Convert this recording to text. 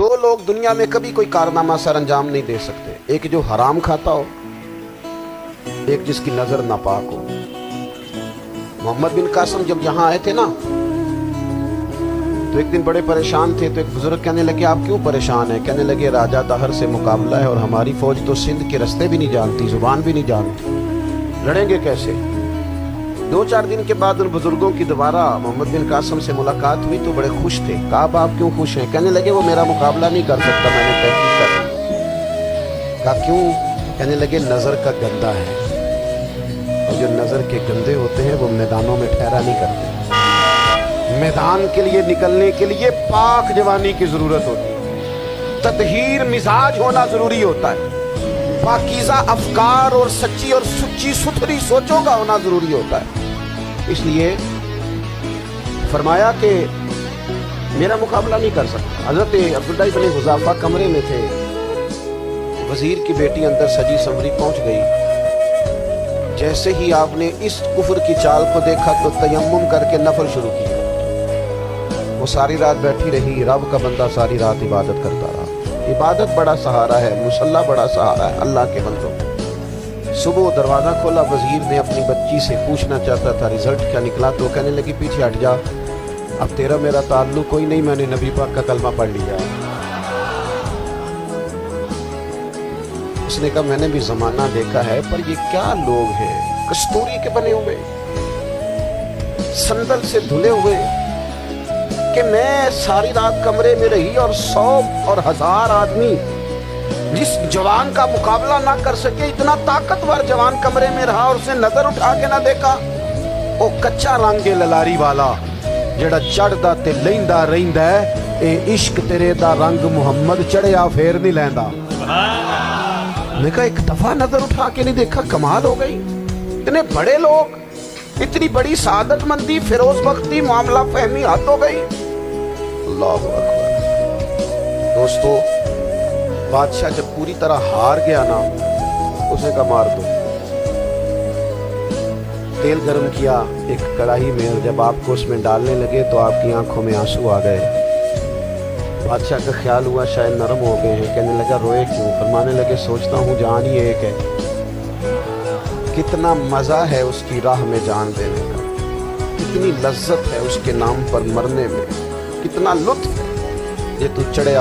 दो लोग दुनिया में कभी कोई कारनामा सर अंजाम नहीं दे सकते, एक जो हराम खाता हो, एक जिसकी नजर नापाक हो। मोहम्मद बिन कासिम जब यहाँ आए थे ना, तो एक दिन बड़े परेशान थे। तो एक बुजुर्ग कहने लगे, आप क्यों परेशान हैं? कहने लगे, राजा दहर से मुकाबला है और हमारी फौज तो सिंध के रास्ते भी नहीं जानती, जुबान भी नहीं जानती, लड़ेंगे कैसे? 2-4 दिन के बाद उन बुजुर्गों की दोबारा मोहम्मद बिन कासिम से मुलाकात हुई तो बड़े खुश थे। कहा, आप क्यों खुश हैं? कहने लगे, वो मेरा मुकाबला नहीं कर सकता, मैंने तहकीक कर ली। कहा, क्यों? कहने लगे, नजर का गंदा है, और जो नजर के गंदे होते हैं वो मैदानों में ठहरा नहीं करते। मैदान के लिए निकलने के लिए पाक जवानी की जरूरत होती है, ततहीर मिजाज होना जरूरी होता है, पाकीज़ा अफकार और सच्ची और सुच्ची सुथरी सोचों का होना जरूरी होता है। इसलिए फरमाया कि मेरा मुकाबला नहीं कर सकता। हजरत अब्दुल्लाह इब्न हुज़ाफा कमरे में थे, वजीर की बेटी अंदर सजी संवरी पहुंच गई। जैसे ही आपने इस कुफर की चाल को देखा तो तयम्मुम करके नफल शुरू किया। वो सारी रात बैठी रही, रब का बंदा सारी रात इबादत करता रहा। इबादत बड़ा सहारा है, मुसल्ला बड़ा सहारा है अल्लाह के बंदों। सुबह दरवाज़ा खोला, वजीर ने अपनी बच्ची से पूछना चाहता था रिजल्ट क्या निकला, तो कहने लगी, पीछे हट जा, अब तेरा मेरा ताल्लुक कोई नहीं, मैंने नबी पाक का कलमा पढ़ लिया। उसने कहा, मैंने भी जमाना देखा है, पर ये क्या लोग हैं, कस्तूरी के बने हुए, संदल से धुले हुए, कि मैं सारी रात कमरे में रही और 100 और 1000 आदमी जिस जवान का मुकाबला ना कर सके, इतना ताकतवर जवान कमरे में रहा और उसने नजर उठा के ना देखा। वो कच्चा रंग ललारी वाला जेड़ा चढ़दा ते लैंदा रहिंदा है, ए इश्क तेरे दा रंग मुहम्मद चढ़िया फेर नहीं लैंदा। मैं कहा, एक दफा नजर उठा के नहीं देखा, कमाल हो गई। इतने बड़े लोग, इतनी बड़ी सादत मंदी, फिरोज बख्ती, मामला फहमी हद हो गई। अल्लाह अकबर। दोस्तों, बादशाह जब पूरी तरह हार गया ना, उसे का मार दो। तेल गरम किया एक कढ़ाई में, जब आपको उसमें डालने लगे तो आपकी आंखों में आंसू आ गए। बादशाह का ख्याल हुआ शायद नरम हो गए हैं। कहने लगा, रोए क्यों? फरमाने लगे, सोचता हूँ जान ही एक है, कितना मजा है उसकी राह में जान देने का, कितनी लज्जत है उसके नाम पर मरने में, कितना लुत्फ है ये तू चढ़े